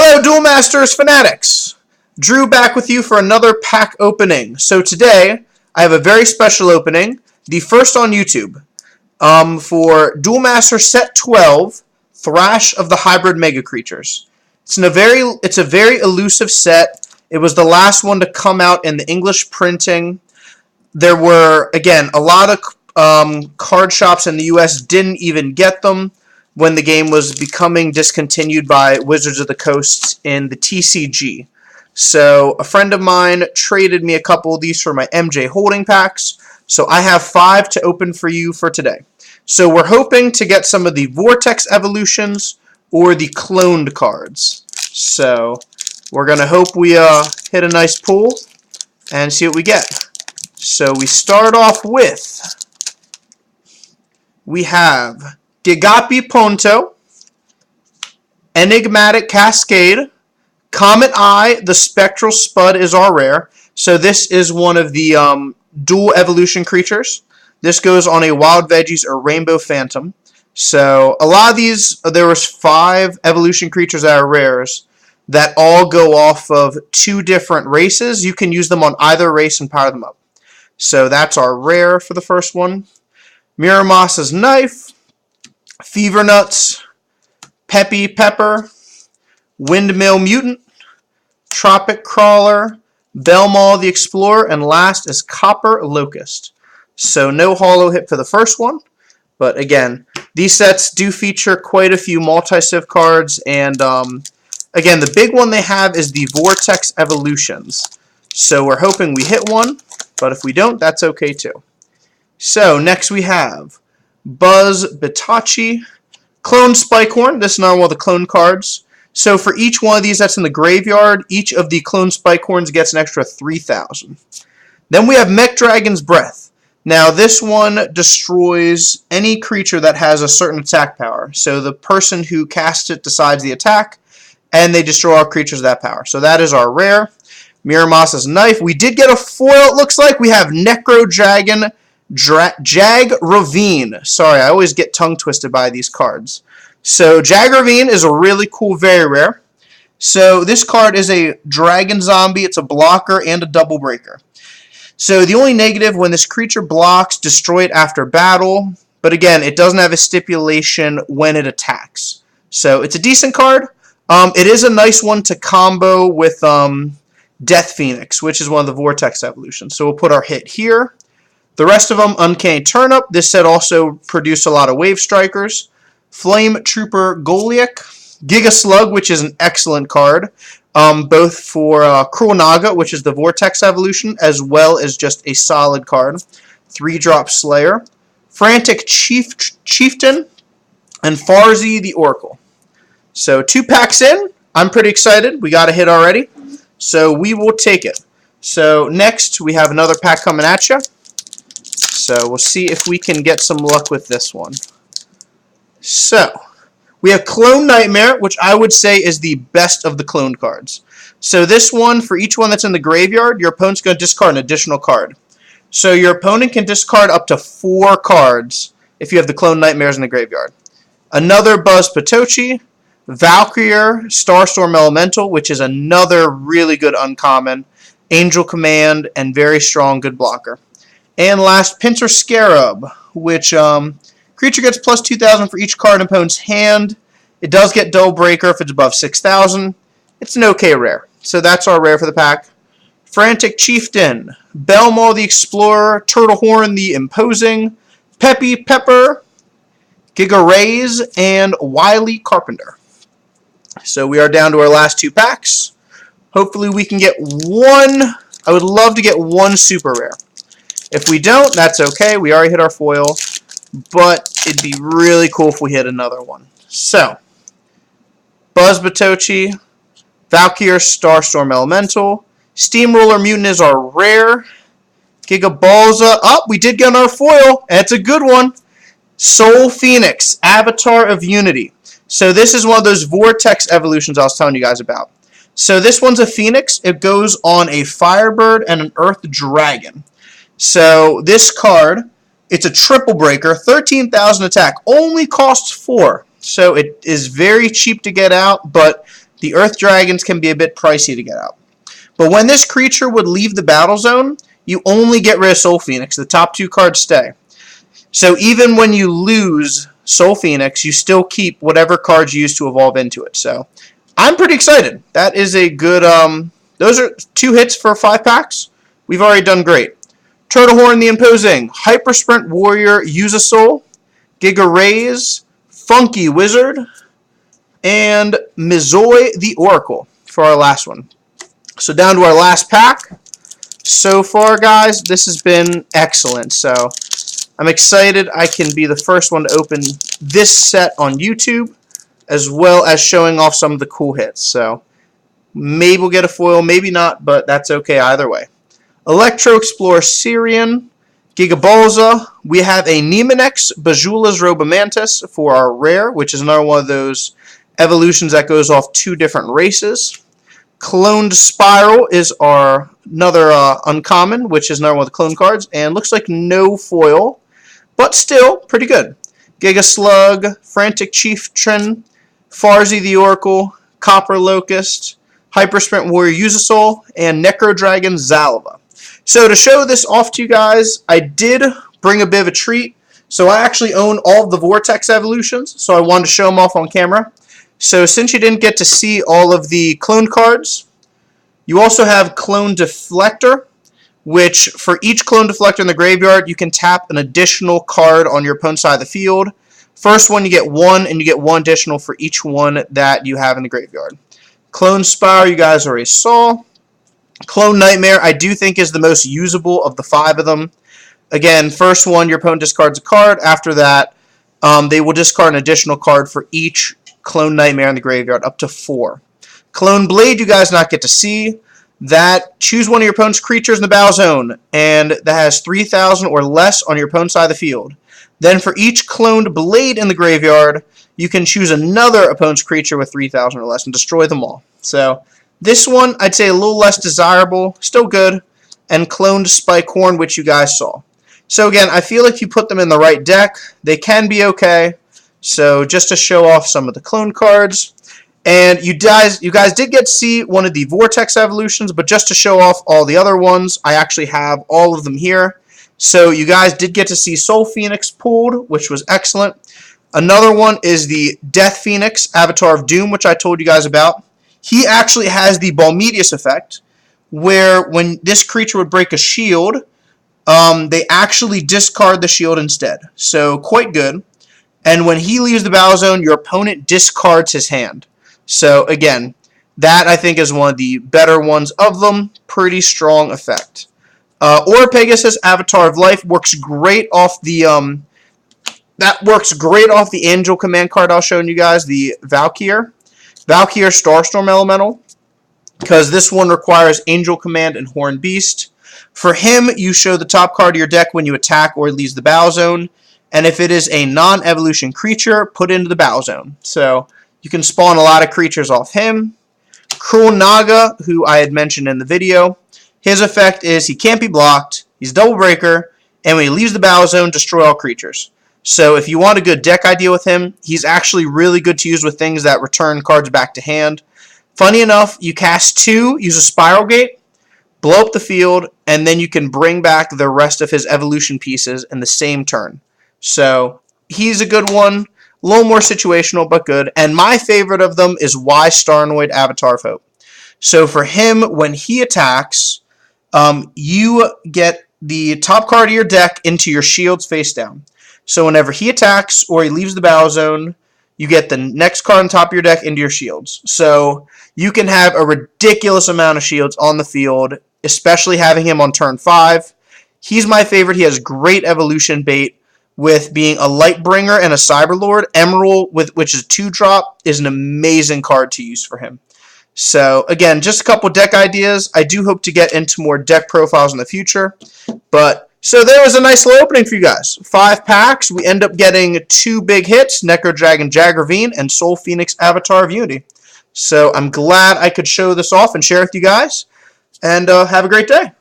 Hello, Duel Masters fanatics! Drew back with you for another pack opening. So today, I have a very special opening, the first on YouTube, for Duel Master Set 12, Thrash of the Hybrid Megacreatures. It's a very elusive set. It was the last one to come out in the English printing. There were, again, a lot of card shops in the US didn't even get them when the game was becoming discontinued by Wizards of the Coast in the TCG. So a friend of mine traded me a couple of these for my MJ holding packs. So I have 5 to open for you for today. So we're hoping to get some of the Vortex evolutions or the cloned cards. So we're going to hope we hit a nice pull and see what we get. So we start off with, we have Gigapi Ponto, Enigmatic Cascade, Comet Eye, the Spectral Spud is our rare. So this is one of the dual evolution creatures. This goes on a Wild Veggies or Rainbow Phantom. So a lot of these, there was 5 evolution creatures that are rares that all go off of 2 different races. You can use them on either race and power them up. So that's our rare for the first one. Miramas's Knife, Fever Nuts, Peppy Pepper, Windmill Mutant, Tropic Crawler, Belmaw the Explorer, and last is Copper Locust. So no holo hit for the first one, but again, these sets do feature quite a few multi-civ cards, and again, the big one they have is the Vortex Evolutions. So we're hoping we hit one, but if we don't, that's okay too. So next we have Buzz Bitachi, Clone Spikehorn. This is not one of the clone cards. So for each one of these that's in the graveyard, each of the Clone Spikehorns gets an extra 3,000. Then we have Mech Dragon's Breath. Now this one destroys any creature that has a certain attack power. So the person who casts it decides the attack, and they destroy all creatures of that power. So that is our rare. Miramas's Knife. We did get a foil, it looks like. We have Necro Dragon Jag Ravine. Sorry, I always get tongue twisted by these cards. So Jag Ravine is a really cool, very rare. So this card is a dragon zombie. It's a blocker and a double breaker. So the only negative, when this creature blocks, destroy it after battle. But again, it doesn't have a stipulation when it attacks. So it's a decent card. It is a nice one to combo with Death Phoenix, which is one of the Vortex evolutions. So we'll put our hit here. The rest of them, Uncanny Turnip. This set also produced a lot of Wave Strikers. Flame Trooper Goliath. Giga Slug, which is an excellent card, both for Cruel Naga, which is the Vortex evolution, as well as just a solid card. 3-drop Slayer. Frantic Chieftain, and Farzi the Oracle. So 2 packs in. I'm pretty excited. We got a hit already. So we will take it. So next, we have another pack coming at you. So we'll see if we can get some luck with this one. So we have Clone Nightmare, which I would say is the best of the clone cards. So this one, for each one that's in the graveyard, your opponent's going to discard an additional card. So your opponent can discard up to 4 cards if you have the Clone Nightmares in the graveyard. Another Buzz Patochi, Valkyrie, Starstorm Elemental, which is another really good uncommon, Angel Command, and very strong good blocker. And last, Pincer Scarab, which creature gets plus 2,000 for each card in opponent's hand. It does get Double Breaker if it's above 6,000. It's an okay rare. So that's our rare for the pack. Frantic Chieftain, Belmaw the Explorer, Turtlehorn the Imposing, Peppy Pepper, Giga Rays, and Wily Carpenter. So we are down to our last 2 packs. Hopefully we can get one. I would love to get one super rare. If we don't, that's okay. We already hit our foil. But it'd be really cool if we hit another one. So, Buzz Batochi, Valkyrie Starstorm Elemental, Steamroller Mutant is our rare. Gigabalza. Oh, we did get our foil. That's a good one. Soul Phoenix, Avatar of Unity. So this is one of those Vortex evolutions I was telling you guys about. So this one's a Phoenix. It goes on a Firebird and an Earth Dragon. So this card, it's a triple breaker, 13,000 attack, only costs 4. So it is very cheap to get out, but The Earth Dragons can be a bit pricey to get out. But when this creature would leave the battle zone, you only get rid of Soul Phoenix. The top 2 cards stay. So even when you lose Soul Phoenix, you still keep whatever cards you used to evolve into it. So I'm pretty excited. That is a good, those are 2 hits for 5 packs. We've already done great. Turtlehorn the Imposing, Hyper Sprint Warrior, Use a Soul, Giga Rays, Funky Wizard, and Mizoi the Oracle for our last one. So down to our last pack. So far, guys, this has been excellent. So I'm excited I can be the first one to open this set on YouTube, as well as showing off some of the cool hits. So maybe we'll get a foil, maybe not, but that's okay either way. Electro Explorer Syrian, Gigabalza. We have a Nemonex Bajula's Robomantis for our rare, which is another one of those evolutions that goes off 2 different races. Cloned Spiral is our another uncommon, which is another one of the clone cards, and looks like no foil, but still pretty good. Giga Slug, Frantic Chieftain, Farzi the Oracle, Copper Locust, Hyper Sprint Warrior Usasoul, and Necro Dragon Zalva. So to show this off to you guys, I did bring a bit of a treat. So I actually own all of the Vortex evolutions, so I wanted to show them off on camera. So since you didn't get to see all of the clone cards, you also have Clone Deflector, which for each Clone Deflector in the graveyard, you can tap an additional card on your opponent's side of the field. First one, you get 1, and you get 1 additional for each one that you have in the graveyard. Clone Spiral, you guys already saw. Clone Nightmare, I do think is the most usable of the 5 of them. Again, first one, your opponent discards a card. After that, they will discard an additional card for each Clone Nightmare in the graveyard, up to 4. Clone Blade, you guys not get to see. That, choose one of your opponent's creatures in the battle zone, and that has 3,000 or less on your opponent's side of the field. Then for each Cloned Blade in the graveyard, you can choose another opponent's creature with 3,000 or less and destroy them all. So this one, I'd say a little less desirable, still good, and Cloned Spikehorn, which you guys saw. So again, I feel like if you put them in the right deck, they can be okay. So just to show off some of the clone cards. And you guys did get to see one of the Vortex evolutions, but just to show off all the other ones, I actually have all of them here. So you guys did get to see Soul Phoenix pulled, which was excellent. Another one is the Death Phoenix, Avatar of Doom, which I told you guys about. He actually has the Balmedius effect, where when this creature would break a shield, they actually discard the shield instead. So quite good. And when he leaves the battle zone, your opponent discards his hand. So again, that I think is one of the better ones of them. Pretty strong effect. Aura Pegasus, Avatar of Life, works great off the Angel Command card I was showing you guys, the Valkyr Starstorm Elemental, because this one requires Angel Command and Horned Beast. For him, you show the top card of your deck when you attack or leaves the battle zone, and if it is a non-evolution creature, put into the battle zone. So you can spawn a lot of creatures off him. Cruel Naga, who I had mentioned in the video, his effect is he can't be blocked, he's Double Breaker, and when he leaves the battle zone, destroy all creatures. So if you want a good deck idea with him, he's actually really good to use with things that return cards back to hand. Funny enough, you cast 2, use a Spiral Gate, blow up the field, and then you can bring back the rest of his evolution pieces in the same turn. So he's a good one. A little more situational, but good. And my favorite of them is Y Starnoid, Avatar of Hope. So for him, when he attacks, you get the top card of your deck into your shields face down. So whenever he attacks or he leaves the battle zone, you get the next card on top of your deck into your shields. So you can have a ridiculous amount of shields on the field, especially having him on turn 5. He's my favorite. He has great evolution bait with being a Lightbringer and a Cyberlord. Emerald, which is 2-drop, is an amazing card to use for him. So, again, just a couple deck ideas. I do hope to get into more deck profiles in the future. So there was a nice little opening for you guys. 5 packs. We end up getting 2 big hits, Necro Dragon Jagravine and Soul Phoenix Avatar of Unity. So I'm glad I could show this off and share it with you guys. And have a great day.